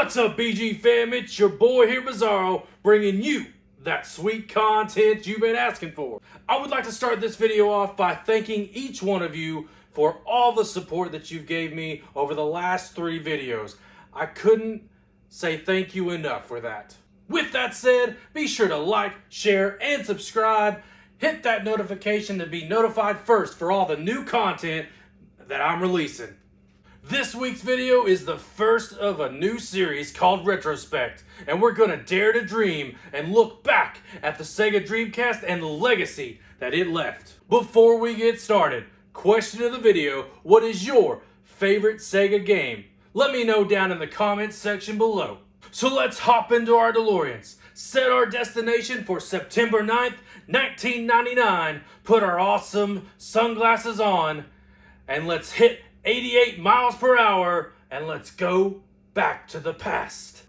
What's up, BG fam? It's your boy here, Bizarro, bringing you that sweet content you've been asking for. I would like to start this video off by thanking each one of you for all the support that you've gave me over the last 3 videos. I couldn't say thank you enough for that. With that said, be sure to like, share, and subscribe. Hit that notification to be notified first for all the new content that I'm releasing. This week's video is the first of a new series called Retrospec, and we're gonna dare to dream and look back at the Sega Dreamcast and the legacy that it left. Before we get started, question of the video, what is your favorite Sega game? Let me know down in the comments section below. So let's hop into our DeLoreans, set our destination for September 9th, 1999, put our awesome sunglasses on, and let's hit 88 miles per hour, and let's go back to the past.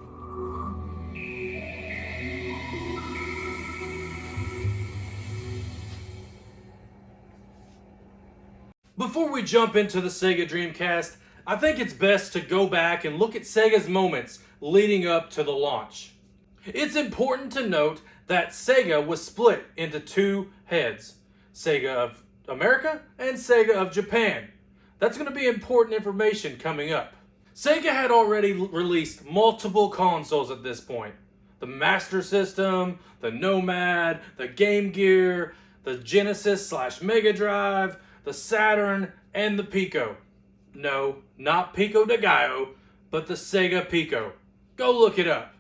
Before we jump into the Sega Dreamcast, I think it's best to go back and look at Sega's moments leading up to the launch. It's important to note that Sega was split into 2 heads, Sega of America and Sega of Japan. That's going to be important information coming up. Sega had already released multiple consoles at this point. The Master System, the Nomad, the Game Gear, the Genesis/Mega Drive, the Saturn, and the Pico. No, not Pico de Gallo, but the Sega Pico. Go look it up.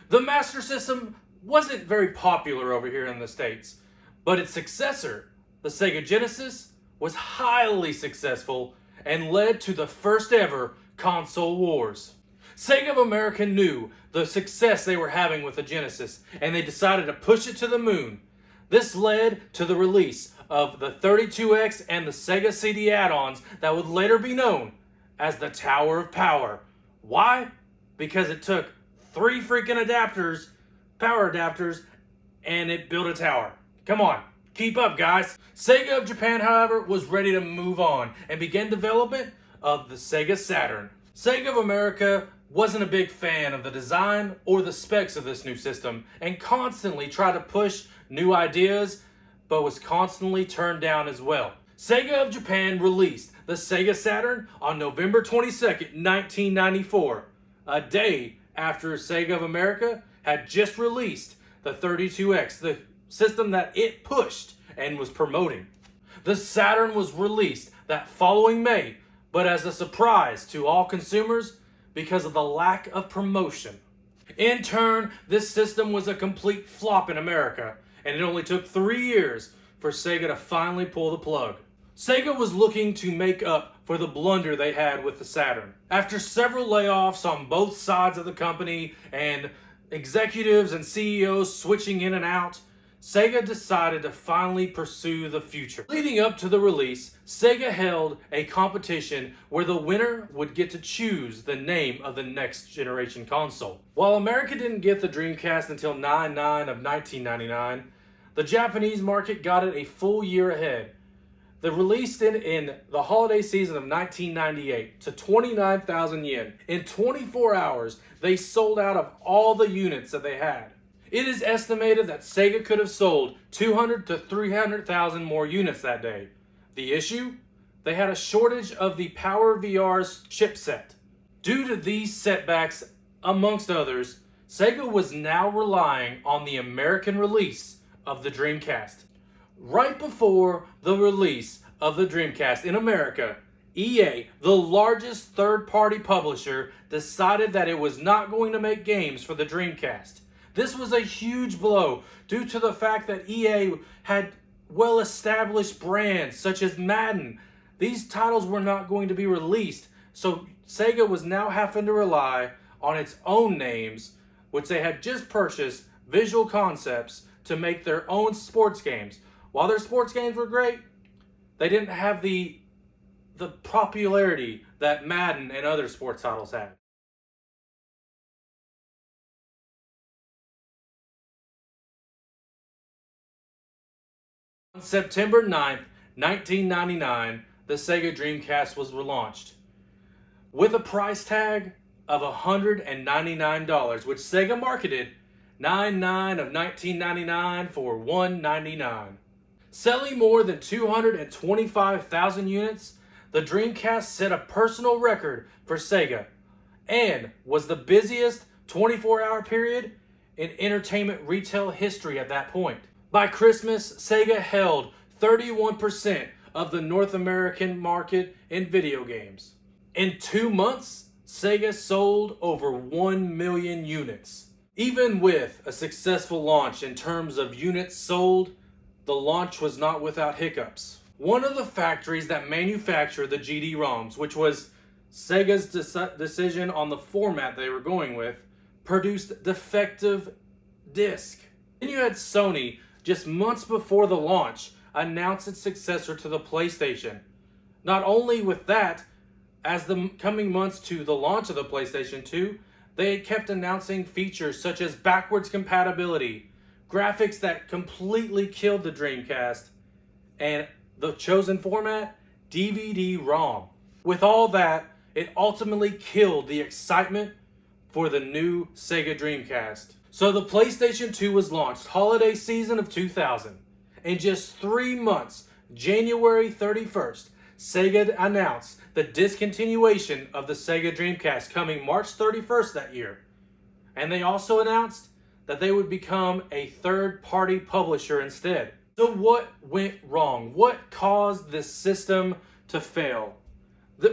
The Master System wasn't very popular over here in the States, but its successor, the Sega Genesis, was highly successful and led to the first ever console wars. Sega of America knew the success they were having with the Genesis, and they decided to push it to the moon. This led to the release of the 32X and the Sega CD add-ons that would later be known as the Tower of Power. Why? Because it took 3 freaking adapters, power adapters, and it built a tower. Come on. Keep up, guys. Sega of Japan, however, was ready to move on and began development of the Sega Saturn. Sega of America wasn't a big fan of the design or the specs of this new system and constantly tried to push new ideas, but was constantly turned down as well. Sega of Japan released the Sega Saturn on November 22nd, 1994, a day after Sega of America had just released the 32X, the system that it pushed and was promoting. The Saturn was released that following May, but as a surprise to all consumers because of the lack of promotion. In turn, this system was a complete flop in America, and it only took 3 years for Sega to finally pull the plug. Sega was looking to make up for the blunder they had with the Saturn. After several layoffs on both sides of the company and executives and CEOs switching in and out, Sega decided to finally pursue the future. Leading up to the release, Sega held a competition where the winner would get to choose the name of the next generation console. While America didn't get the Dreamcast until 9/9 of 1999, the Japanese market got it a full year ahead. They released it in the holiday season of 1998 to 29,000 yen. In 24 hours, they sold out of all the units that they had. It is estimated that Sega could have sold 200 to 300,000 more units that day. The issue? They had a shortage of the PowerVR's chipset. Due to these setbacks, amongst others, Sega was now relying on the American release of the Dreamcast. Right before the release of the Dreamcast in America, EA, the largest third-party publisher, decided that it was not going to make games for the Dreamcast. This was a huge blow due to the fact that EA had well-established brands such as Madden. These titles were not going to be released, so Sega was now having to rely on its own names, which they had just purchased, Visual Concepts, to make their own sports games. While their sports games were great, they didn't have the popularity that Madden and other sports titles had. On September 9th, 1999, the Sega Dreamcast was relaunched with a price tag of $199, which Sega marketed 9/9 of 1999 for $199. Selling more than 225,000 units, the Dreamcast set a personal record for Sega and was the busiest 24-hour period in entertainment retail history at that point. By Christmas, Sega held 31% of the North American market in video games. In 2 months, Sega sold over 1 million units. Even with a successful launch in terms of units sold, the launch was not without hiccups. One of the factories that manufactured the GD-ROMs, which was Sega's decision on the format they were going with, produced defective disc. Then you had Sony, just months before the launch, announce its successor to the PlayStation. Not only with that, as the coming months to the launch of the PlayStation 2, they kept announcing features such as backwards compatibility, graphics that completely killed the Dreamcast, and the chosen format, DVD-ROM. With all that, it ultimately killed the excitement for the new Sega Dreamcast. So the PlayStation 2 was launched holiday season of 2000. In just 3 months, January 31st, Sega announced the discontinuation of the Sega Dreamcast coming March 31st that year. And they also announced that they would become a third-party publisher instead. So what went wrong? What caused this system to fail?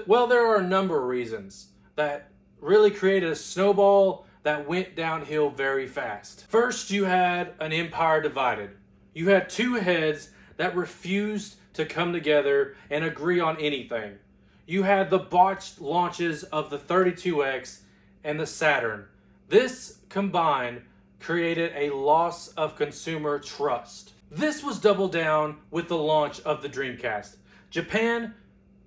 Well, there are a number of reasons that really created a snowball that went downhill very fast. First, you had an empire divided. You had two heads that refused to come together and agree on anything. You had the botched launches of the 32X and the Saturn. This combined created a loss of consumer trust. This was doubled down with the launch of the Dreamcast. Japan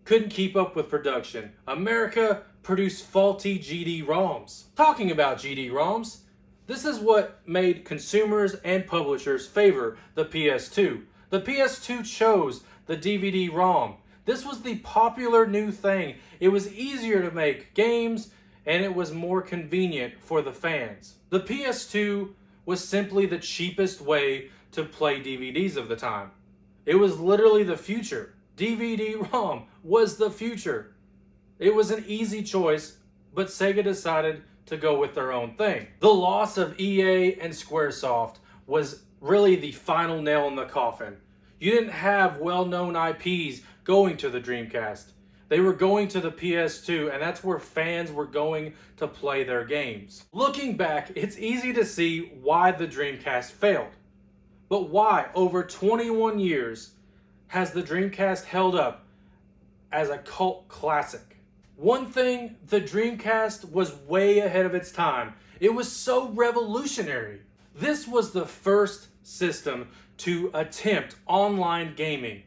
couldn't keep up with production. America produced faulty GD-ROMs. Talking about GD-ROMs, this is what made consumers and publishers favor the PS2. The PS2 chose the DVD-ROM. This was the popular new thing. It was easier to make games and it was more convenient for the fans. The PS2 was simply the cheapest way to play DVDs of the time. It was literally the future. DVD-ROM was the future. It was an easy choice, but Sega decided to go with their own thing. The loss of EA and Squaresoft was really the final nail in the coffin. You didn't have well-known IPs going to the Dreamcast. They were going to the PS2, and that's where fans were going to play their games. Looking back, it's easy to see why the Dreamcast failed. But why, over 21 years, has the Dreamcast held up as a cult classic? One thing, the Dreamcast was way ahead of its time. It was so revolutionary. This was the first system to attempt online gaming.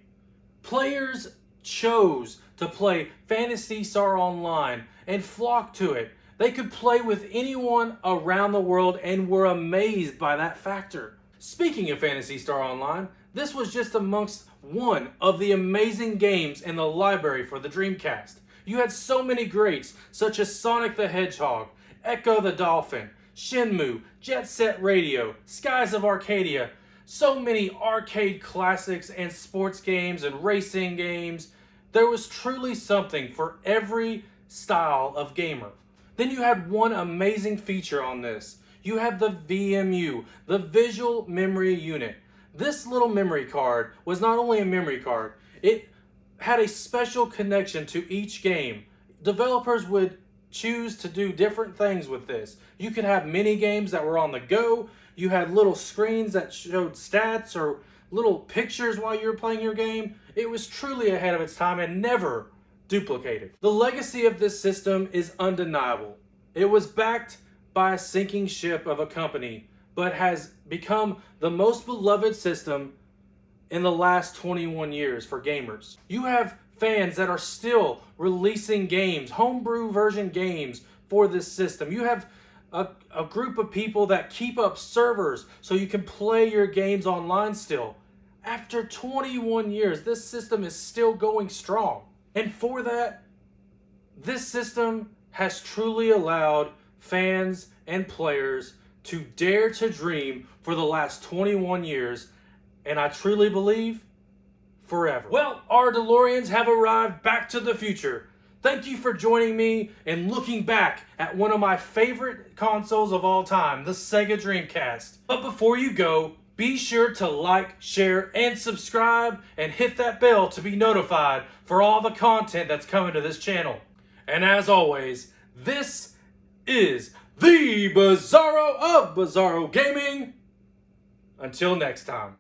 Players chose to play Phantasy Star Online and flocked to it. They could play with anyone around the world and were amazed by that factor. Speaking of Phantasy Star Online, this was just amongst one of the amazing games in the library for the Dreamcast. You had so many greats such as Sonic the Hedgehog, Echo the Dolphin, Shenmue, Jet Set Radio, Skies of Arcadia, so many arcade classics and sports games and racing games. There was truly something for every style of gamer. Then you had one amazing feature on this. You had the VMU, the Visual Memory Unit. This little memory card was not only a memory card, it had a special connection to each game. Developers would choose to do different things with this. You could have mini games that were on the go. You had little screens that showed stats or little pictures while you were playing your game. It was truly ahead of its time and never duplicated. The legacy of this system is undeniable. It was backed by a sinking ship of a company, but has become the most beloved system in the last 21 years for gamers. You have fans that are still releasing games, homebrew version games for this system. You have a group of people that keep up servers so you can play your games online still. After 21 years, this system is still going strong. And for that, this system has truly allowed fans and players to dare to dream for the last 21 years, and I truly believe forever. Well, our DeLoreans have arrived back to the future. Thank you for joining me and looking back at one of my favorite consoles of all time, the Sega Dreamcast. But before you go, be sure to like, share, and subscribe, and hit that bell to be notified for all the content that's coming to this channel. And as always, this is the Bizarro of Bizarro Gaming. Until next time.